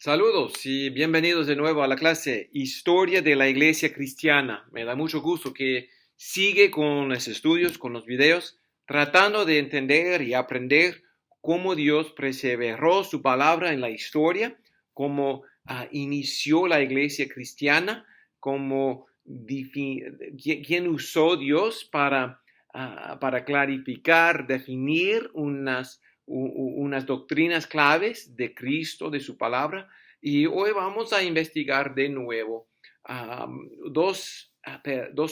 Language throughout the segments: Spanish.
Saludos y bienvenidos de nuevo a la clase Historia de la Iglesia Cristiana. Me da mucho gusto que sigue con los estudios, con los videos, tratando de entender y aprender cómo Dios perseveró su palabra en la historia, cómo inició la Iglesia Cristiana, quién usó Dios para clarificar, definir unas doctrinas claves de Cristo, de su palabra, y hoy vamos a investigar de nuevo dos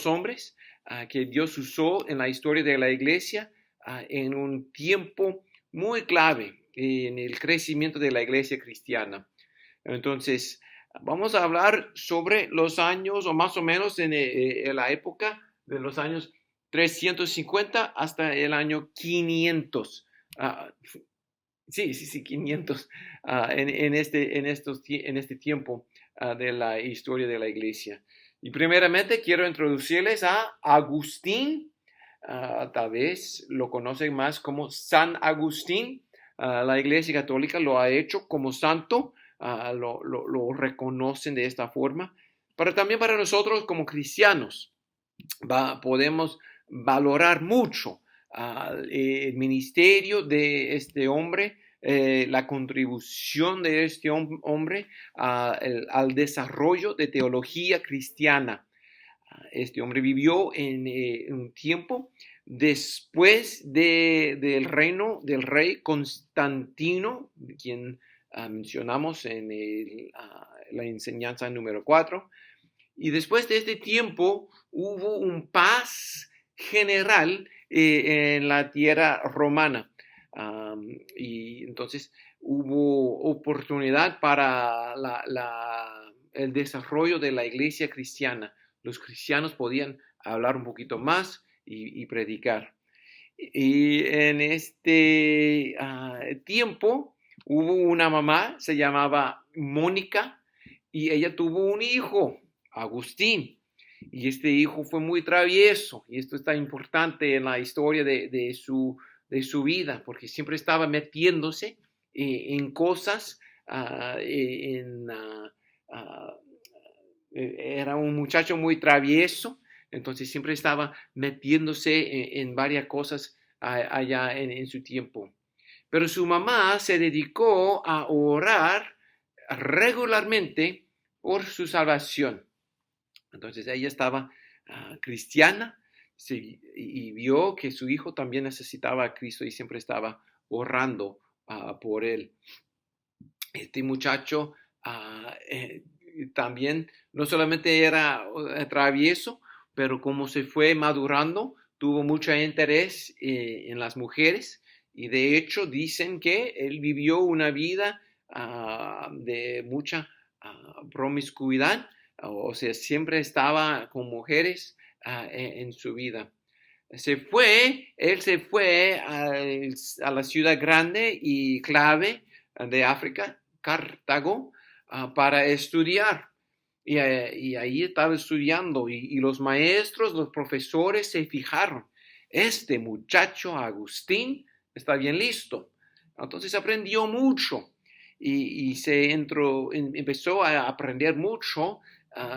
hombres que Dios usó en la historia de la iglesia en un tiempo muy clave en el crecimiento de la iglesia cristiana. Entonces, vamos a hablar sobre los años, o más o menos en la época de los años 350 hasta el año 500. Sí, 500 en este tiempo de la historia de la iglesia. Y primeramente quiero introducirles a Agustín. Tal vez lo conocen más como San Agustín. La iglesia católica lo ha hecho como santo, lo reconocen de esta forma. Pero también para nosotros como cristianos podemos valorar mucho el ministerio de este hombre, la contribución de este hombre al desarrollo de teología cristiana. Este hombre vivió en un tiempo después del reino del rey Constantino, quien mencionamos en la enseñanza número 4. Y después de este tiempo hubo un paz general en la tierra romana. Y entonces hubo oportunidad para el desarrollo de la iglesia cristiana. Los cristianos podían hablar un poquito más y predicar. Y en este tiempo hubo una mamá, se llamaba Mónica, y ella tuvo un hijo, Agustín. Y este hijo fue muy travieso, y esto está importante en la historia de su vida, porque siempre estaba metiéndose en cosas, era un muchacho muy travieso, entonces siempre estaba metiéndose en varias cosas allá en su tiempo. Pero su mamá se dedicó a orar regularmente por su salvación. Entonces ella estaba cristiana y vio que su hijo también necesitaba a Cristo y siempre estaba orando por él. Este muchacho también no solamente era travieso, pero como se fue madurando, tuvo mucho interés en las mujeres, y de hecho dicen que él vivió una vida de mucha promiscuidad, o sea, siempre estaba con mujeres en su vida. Él se fue a la ciudad grande y clave de África, Cartago, para estudiar. Y ahí estaba estudiando, y los maestros, los profesores se fijaron, este muchacho Agustín está bien listo. Entonces aprendió mucho y empezó a aprender mucho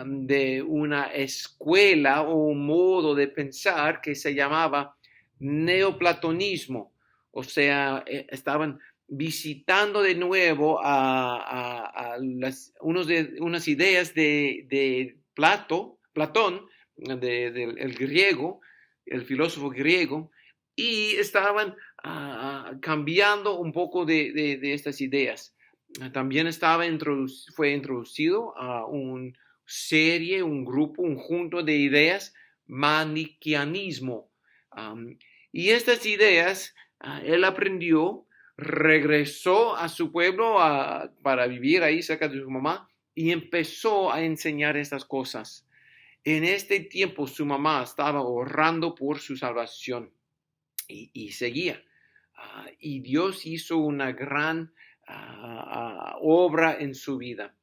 de una escuela o un modo de pensar que se llamaba neoplatonismo. O sea, estaban visitando de nuevo unas ideas de Platón, del griego, el filósofo griego, y estaban cambiando un poco de estas ideas. También fue introducido a un grupo, un conjunto de ideas, maniqueanismo. Y estas ideas él aprendió, regresó a su pueblo para vivir ahí cerca de su mamá y empezó a enseñar estas cosas. En este tiempo su mamá estaba orando por su salvación y seguía. Y Dios hizo una gran obra en su vida.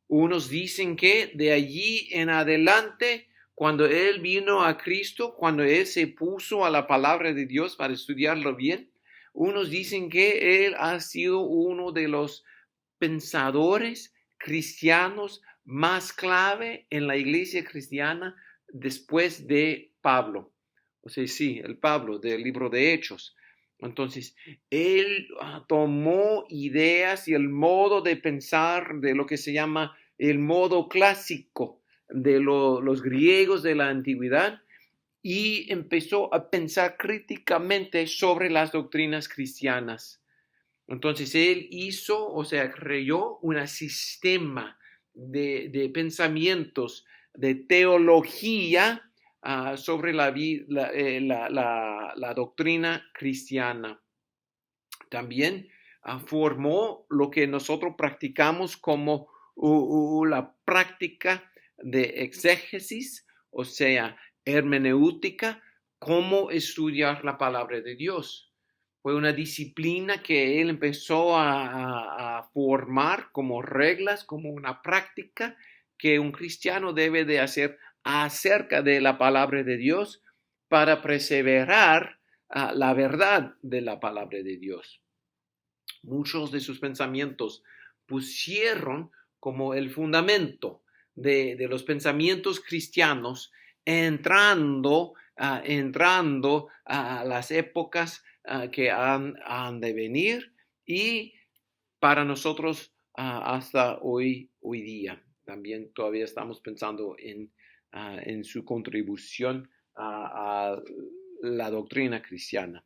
Unos dicen que de allí en adelante, cuando él vino a Cristo, cuando él se puso a la palabra de Dios para estudiarlo bien, unos dicen que él ha sido uno de los pensadores cristianos más clave en la iglesia cristiana después de Pablo. O sea, sí, el Pablo del libro de Hechos. Entonces, él tomó ideas y el modo de pensar de lo que se llama el modo clásico de los griegos de la antigüedad y empezó a pensar críticamente sobre las doctrinas cristianas. Entonces él hizo, o sea, creó un sistema de pensamientos, de teología sobre la doctrina cristiana. También formó lo que nosotros practicamos como la práctica de exégesis, o sea, hermenéutica, cómo estudiar la palabra de Dios. Fue una disciplina que él empezó a formar como reglas, como una práctica que un cristiano debe de hacer acerca de la palabra de Dios para perseverar la verdad de la palabra de Dios. Muchos de sus pensamientos pusieron como el fundamento de los pensamientos cristianos entrando a las épocas que han de venir y para nosotros hasta hoy día. También todavía estamos pensando en su contribución a la doctrina cristiana.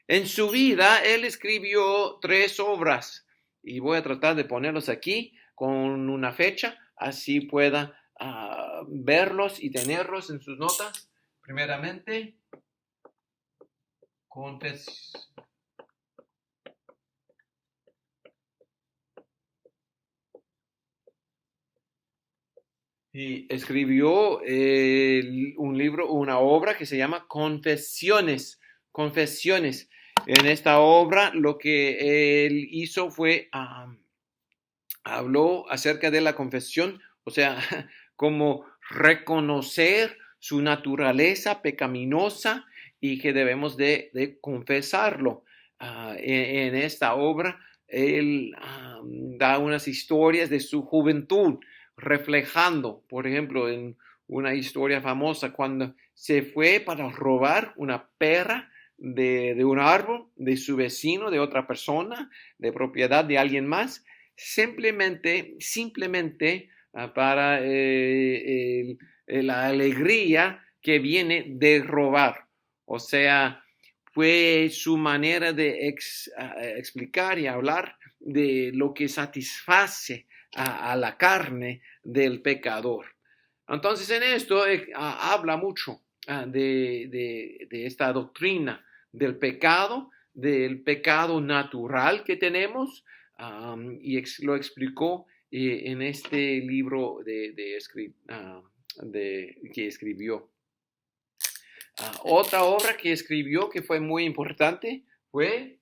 En su vida, él escribió 3 obras y voy a tratar de ponerlos aquí con una fecha, así pueda verlos y tenerlos en sus notas. Primeramente, y escribió un libro, una obra que se llama Confesiones. Confesiones. En esta obra lo que él hizo fue, habló acerca de la confesión, o sea, como reconocer su naturaleza pecaminosa y que debemos de confesarlo. En esta obra, él da unas historias de su juventud, reflejando, por ejemplo, en una historia famosa, cuando se fue para robar una pera de un árbol de su vecino, de otra persona, de propiedad de alguien más, simplemente para la alegría que viene de robar. O sea, fue su manera de explicar y hablar de lo que satisface a la carne del pecador. Entonces en esto habla mucho de esta doctrina del pecado natural que tenemos, y lo explicó en este libro que escribió. Otra obra que escribió que fue muy importante fue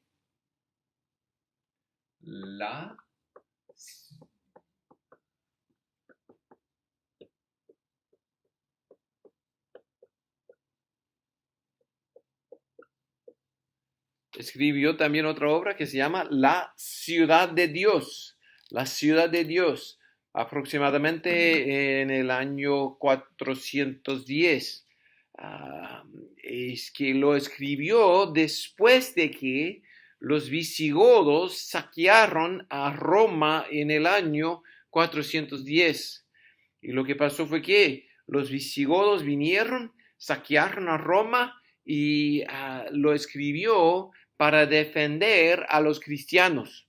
escribió también otra obra que se llama La Ciudad de Dios. La Ciudad de Dios, aproximadamente en el año 410. Es que lo escribió después de que los visigodos saquearon a Roma en el año 410. Y lo que pasó fue que los visigodos vinieron, saquearon a Roma y lo escribió para defender a los cristianos,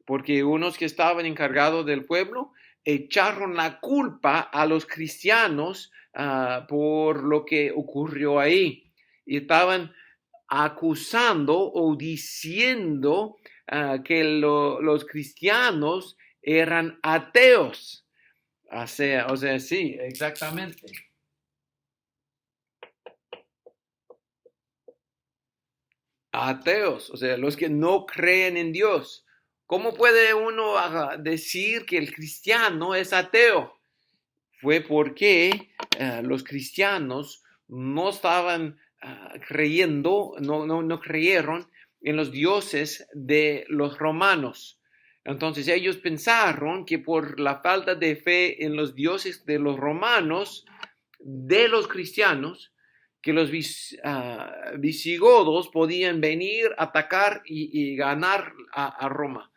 porque unos que estaban encargados del pueblo echaron la culpa a los cristianos por lo que ocurrió ahí. Y estaban acusando o diciendo que los cristianos eran ateos. O sea, sí, exactamente. Ateos, o sea, los que no creen en Dios. ¿Cómo puede uno decir que el cristiano es ateo? Fue porque los cristianos no estaban creyendo, no creyeron en los dioses de los romanos. Entonces ellos pensaron que por la falta de fe en los dioses de los romanos, de los cristianos, que los visigodos podían venir, atacar y ganar a Roma.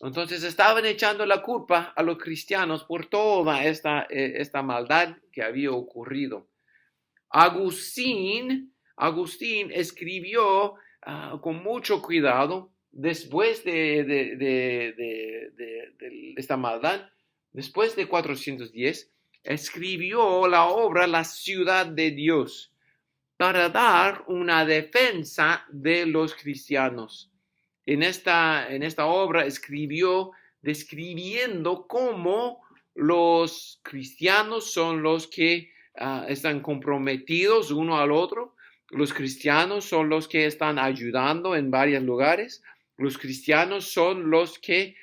Entonces estaban echando la culpa a los cristianos por toda esta maldad que había ocurrido. Agustín escribió con mucho cuidado después de esta maldad, después de 410, escribió la obra La ciudad de Dios para dar una defensa de los cristianos. En esta obra escribió describiendo cómo los cristianos son los que están comprometidos uno al otro. Los cristianos son los que están ayudando en varios lugares. Los cristianos son los que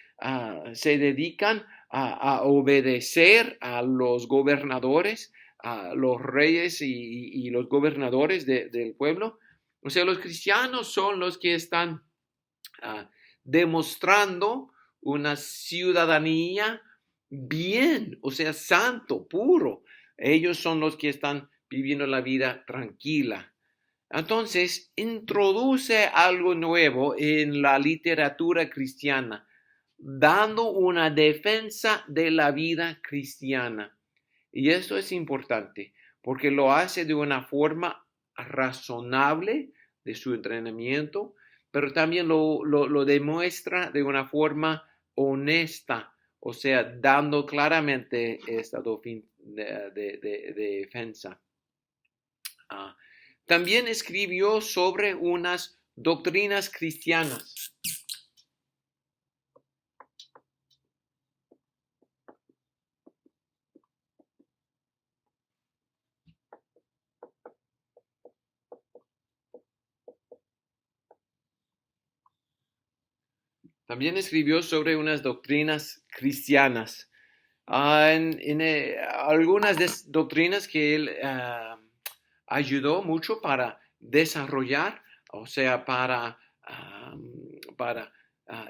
se dedican a obedecer a los gobernadores, a los reyes y los gobernadores del pueblo. O sea, los cristianos son los que están demostrando una ciudadanía bien, o sea, santo, puro. Ellos son los que están viviendo la vida tranquila. Entonces, introduce algo nuevo en la literatura cristiana, dando una defensa de la vida cristiana. Y esto es importante porque lo hace de una forma razonable de su entrenamiento, pero también lo demuestra de una forma honesta, o sea, dando claramente esta de defensa. También escribió sobre unas doctrinas cristianas. También escribió sobre unas doctrinas cristianas. Algunas doctrinas que él ayudó mucho para desarrollar, o sea, para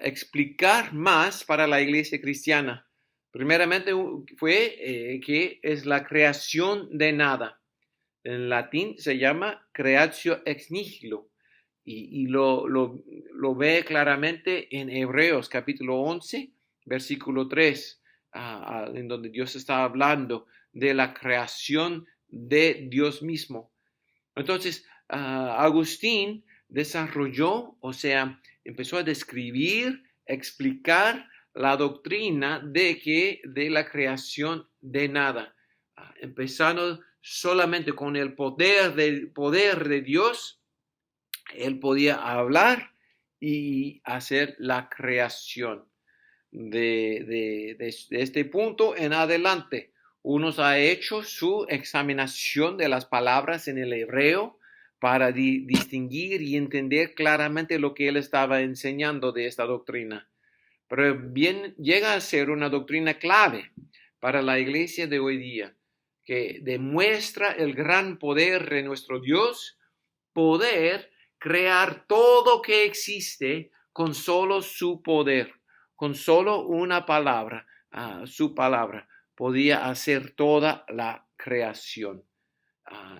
explicar más para la iglesia cristiana. Primeramente fue que es la creación de nada. En latín se llama creatio ex nihilo. Y lo ve claramente en Hebreos capítulo 11, versículo 3, en donde Dios está hablando de la creación de Dios mismo. Entonces, Agustín desarrolló, o sea, empezó a describir, explicar la doctrina de la creación de nada, empezando solamente con el poder de Dios. Él podía hablar y hacer la creación. De este punto en adelante, uno ha hecho su examinación de las palabras en el hebreo para distinguir y entender claramente lo que él estaba enseñando de esta doctrina. Pero bien llega a ser una doctrina clave para la iglesia de hoy día, que demuestra el gran poder de nuestro Dios, poder crear todo que existe con solo su poder, con solo una palabra, su palabra, podía hacer toda la creación.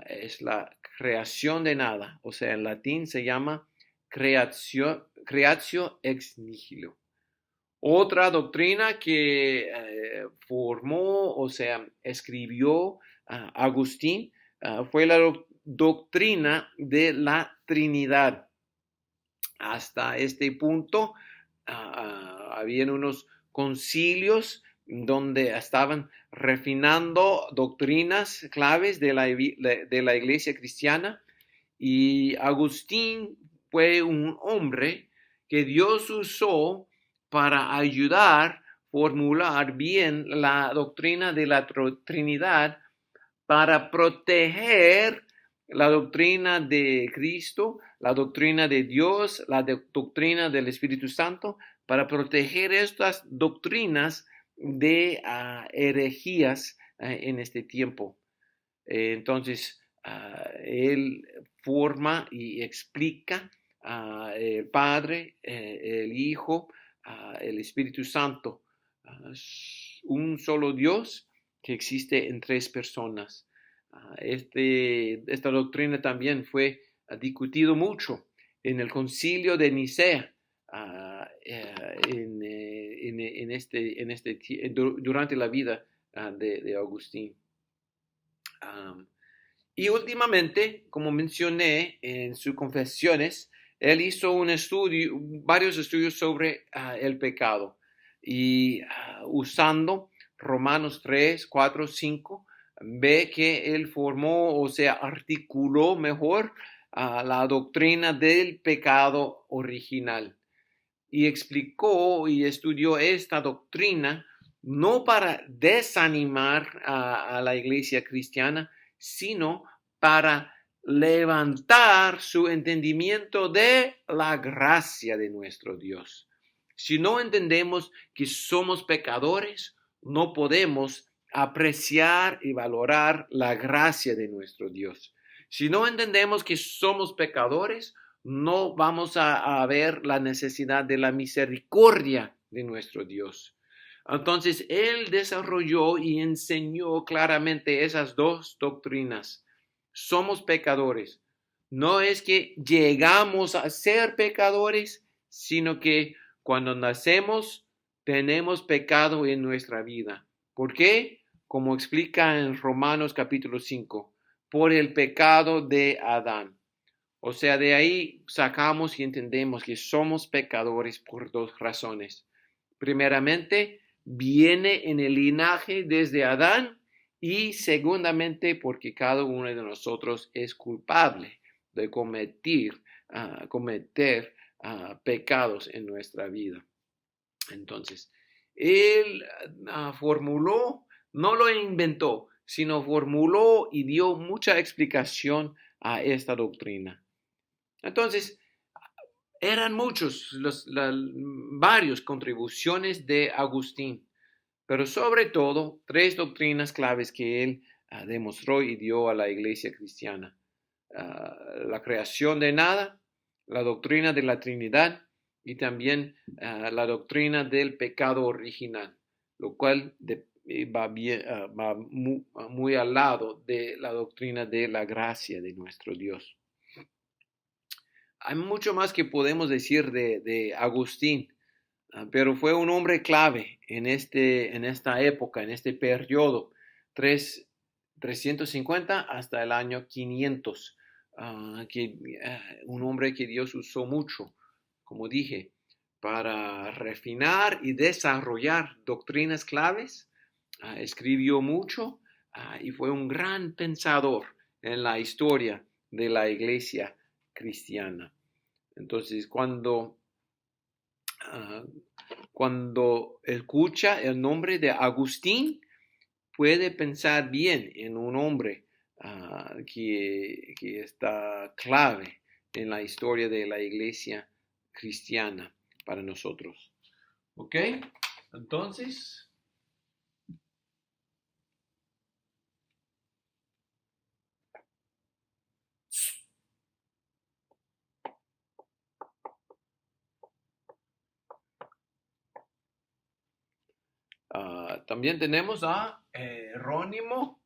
Es la creación de nada, o sea, en latín se llama creatio ex nihilo. Otra doctrina que formó, o sea, escribió Agustín, fue la doctrina de la Trinidad. Hasta este punto, habían unos concilios donde estaban refinando doctrinas claves de la iglesia cristiana, y Agustín fue un hombre que Dios usó para ayudar a formular bien la doctrina de la Trinidad, para proteger la doctrina de Cristo, la doctrina de Dios, la doctrina del Espíritu Santo, para proteger estas doctrinas de herejías en este tiempo. Entonces, él forma y explica el Padre, el Hijo, el Espíritu Santo, un solo Dios que existe en tres personas. Esta doctrina también fue discutido mucho en el Concilio de Nicea durante la vida de Agustín. Y últimamente, como mencioné en sus confesiones, él hizo varios estudios sobre el pecado y usando Romanos 3, 4, 5, ve que él formó, o sea, articuló mejor la doctrina del pecado original y explicó y estudió esta doctrina no para desanimar a la iglesia cristiana, sino para levantar su entendimiento de la gracia de nuestro Dios. Si no entendemos que somos pecadores, no podemos apreciar y valorar la gracia de nuestro Dios. Si no entendemos que somos pecadores, no vamos a ver la necesidad de la misericordia de nuestro Dios. Entonces, él desarrolló y enseñó claramente esas dos doctrinas. Somos pecadores. No es que llegamos a ser pecadores, sino que cuando nacemos tenemos pecado en nuestra vida. ¿Por qué? Como explica en Romanos capítulo 5, por el pecado de Adán. O sea, de ahí sacamos y entendemos que somos pecadores por dos razones. Primeramente, viene en el linaje desde Adán y segundamente porque cada uno de nosotros es culpable de cometer pecados en nuestra vida. Entonces, él formuló, no lo inventó, sino formuló y dio mucha explicación a esta doctrina. Entonces, eran muchos, varias contribuciones de Agustín, pero sobre todo tres doctrinas claves que él demostró y dio a la iglesia cristiana. La creación de nada, la doctrina de la Trinidad y también la doctrina del pecado original, lo cual va muy al lado de la doctrina de la gracia de nuestro Dios. Hay mucho más que podemos decir de Agustín, pero fue un hombre clave en esta época, en este periodo, 350 hasta el año 500, un hombre que Dios usó mucho, como dije, para refinar y desarrollar doctrinas claves. Escribió mucho y fue un gran pensador en la historia de la iglesia cristiana. Entonces, cuando escucha el nombre de Agustín, puede pensar bien en un hombre que está clave en la historia de la iglesia cristiana para nosotros. ¿Ok? Entonces, también tenemos a Jerónimo,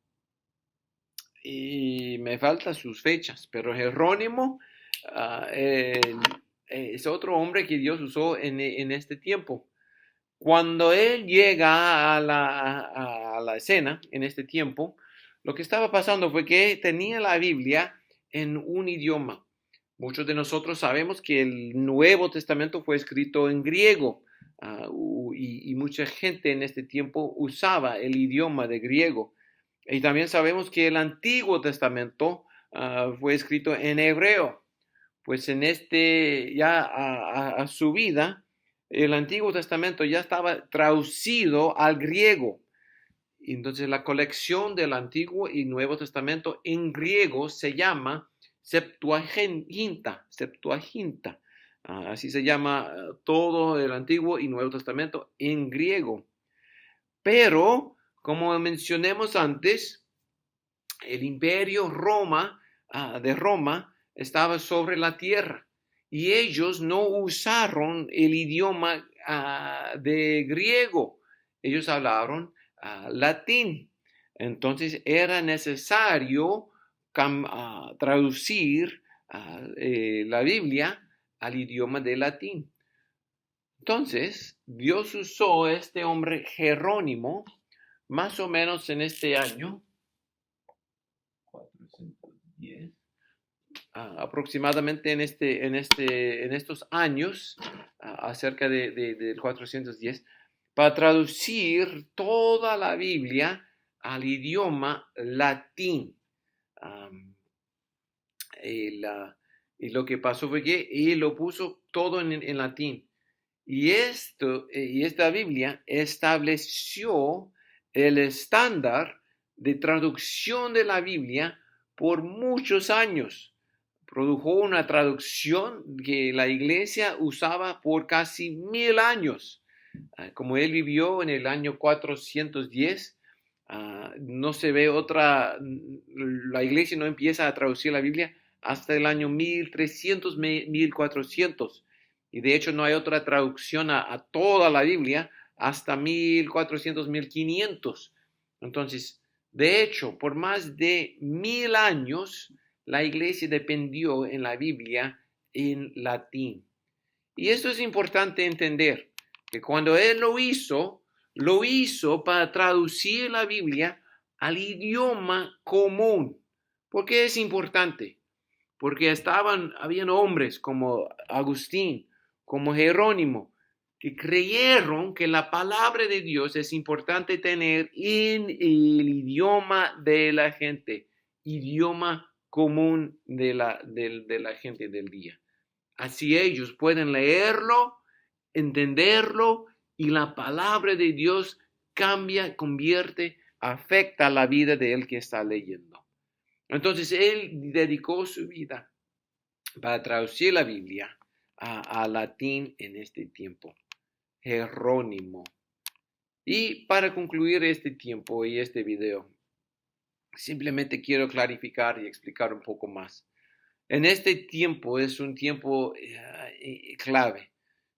y me faltan sus fechas, pero Jerónimo es otro hombre que Dios usó en este tiempo. Cuando él llega a la escena en este tiempo, lo que estaba pasando fue que tenía la Biblia en un idioma. Muchos de nosotros sabemos que el Nuevo Testamento fue escrito en griego y mucha gente en este tiempo usaba el idioma de griego. Y también sabemos que el Antiguo Testamento fue escrito en hebreo. Pues en ya a su vida, el Antiguo Testamento ya estaba traducido al griego. Entonces la colección del Antiguo y Nuevo Testamento en griego se llama Septuaginta. Así se llama todo el Antiguo y Nuevo Testamento en griego. Pero, como mencionamos antes, el imperio de Roma estaba sobre la tierra y ellos no usaron el idioma de griego, ellos hablaron latín. Entonces era necesario traducir la Biblia al idioma de latín. Entonces, Dios usó a este hombre Jerónimo, más o menos en este año, 410, aproximadamente en estos años, acerca del 410, para traducir toda la Biblia al idioma latín. Y lo que pasó fue que él lo puso todo en latín. Y esta Biblia estableció el estándar de traducción de la Biblia por muchos años. Produjo una traducción que la iglesia usaba por casi 1000 años. Como él vivió en el año 410, no se ve la iglesia no empieza a traducir la Biblia hasta el año 1300, 1400. Y de hecho no hay otra traducción a toda la Biblia hasta 1400, 1500. Entonces, de hecho, por más de 1000 años, la iglesia dependió en la Biblia en latín. Y esto es importante entender, que cuando él lo hizo para traducir la Biblia al idioma común. ¿Por qué es importante? Porque habían hombres como Agustín, como Jerónimo, que creyeron que la palabra de Dios es importante tener en el idioma de la gente, idioma común de la gente del día. Así ellos pueden leerlo, entenderlo, y la palabra de Dios cambia, convierte, afecta la vida de él que está leyendo. Entonces él dedicó su vida para traducir la Biblia a latín en este tiempo. Jerónimo. Y para concluir este tiempo y este video, simplemente quiero clarificar y explicar un poco más. En este tiempo es un tiempo clave.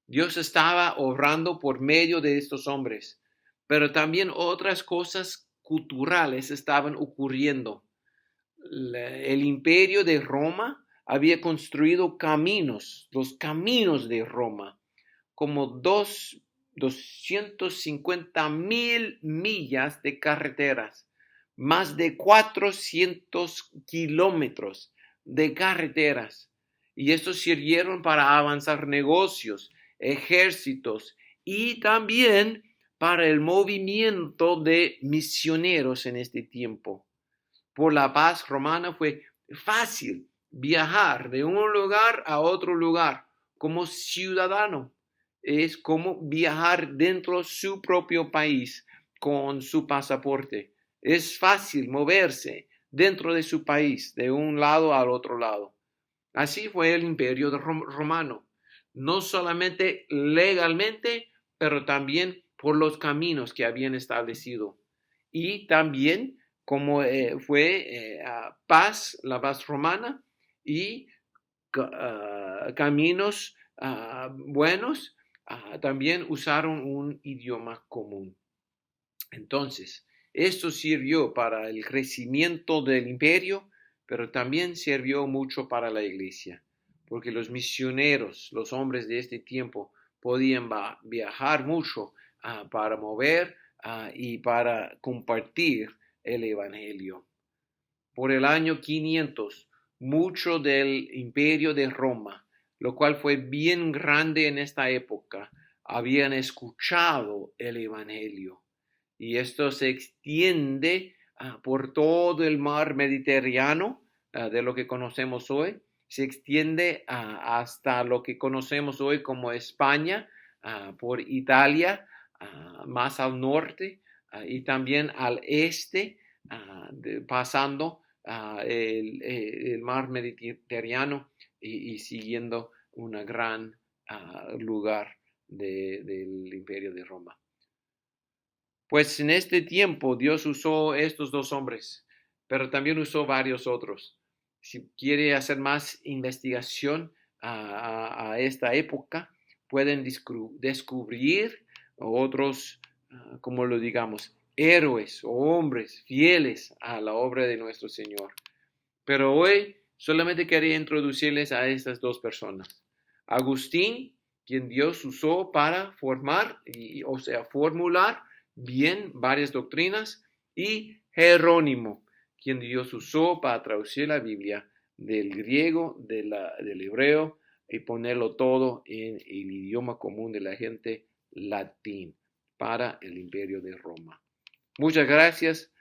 Dios estaba obrando por medio de estos hombres, pero también otras cosas culturales estaban ocurriendo. El imperio de Roma había construido caminos, los caminos de Roma, como 250,000 millas de carreteras, más de 400 kilómetros de carreteras. Y estos sirvieron para avanzar negocios, ejércitos y también para el movimiento de misioneros en este tiempo. Por la paz romana fue fácil viajar de un lugar a otro lugar como ciudadano. Es como viajar dentro de su propio país con su pasaporte. Es fácil moverse dentro de su país, de un lado al otro lado. Así fue el imperio romano, no solamente legalmente, pero también por los caminos que habían establecido. Y también como fue paz, la paz romana, y caminos buenos, también usaron un idioma común. Entonces, esto sirvió para el crecimiento del imperio, pero también sirvió mucho para la iglesia, porque los misioneros, los hombres de este tiempo, podían viajar mucho para mover y para compartir el evangelio. Por el año 500, mucho del imperio de Roma, lo cual fue bien grande en esta época, habían escuchado el evangelio. Y esto se extiende por todo el mar Mediterráneo, de lo que conocemos hoy. Se extiende hasta lo que conocemos hoy como España, por Italia, más al norte, y también al este, pasando el mar Mediterráneo y siguiendo un gran lugar del imperio de Roma. Pues en este tiempo Dios usó estos dos hombres, pero también usó varios otros. Si quiere hacer más investigación a esta época, pueden descubrir otros, como lo digamos, héroes o hombres fieles a la obra de nuestro Señor. Pero hoy solamente quería introducirles a estas dos personas. Agustín, quien Dios usó para formular bien varias doctrinas, y Jerónimo, quien Dios usó para traducir la Biblia del griego, del hebreo, y ponerlo todo en el idioma común de la gente, latín, para el Imperio de Roma. Muchas gracias.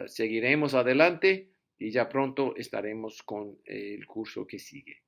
Seguiremos adelante y ya pronto estaremos con el curso que sigue.